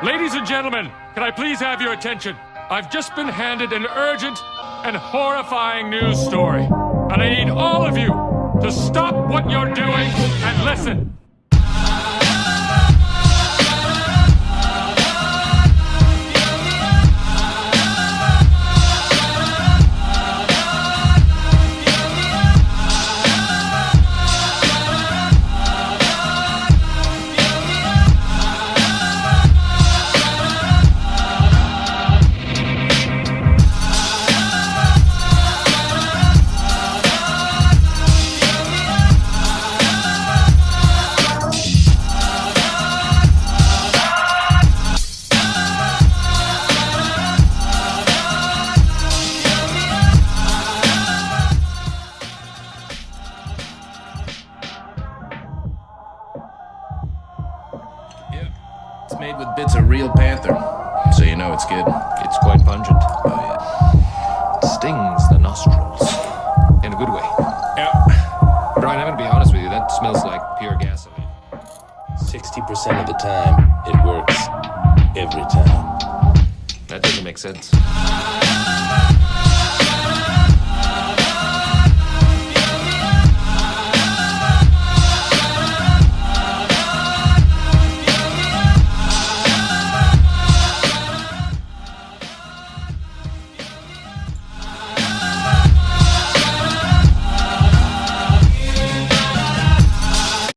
Ladies and gentlemen, can I please have your attention? I've just been handed an urgent and horrifying news story. And I need all of you to stop what you're doing and listen. It's made with bits of real panther, so you know it's good. It's quite pungent. Oh, yeah. It stings the nostrils. In a good way. Yeah. Brian, I'm gonna be honest with you, that smells like pure gasoline. 60% of the time, it works. Every time. That doesn't make sense.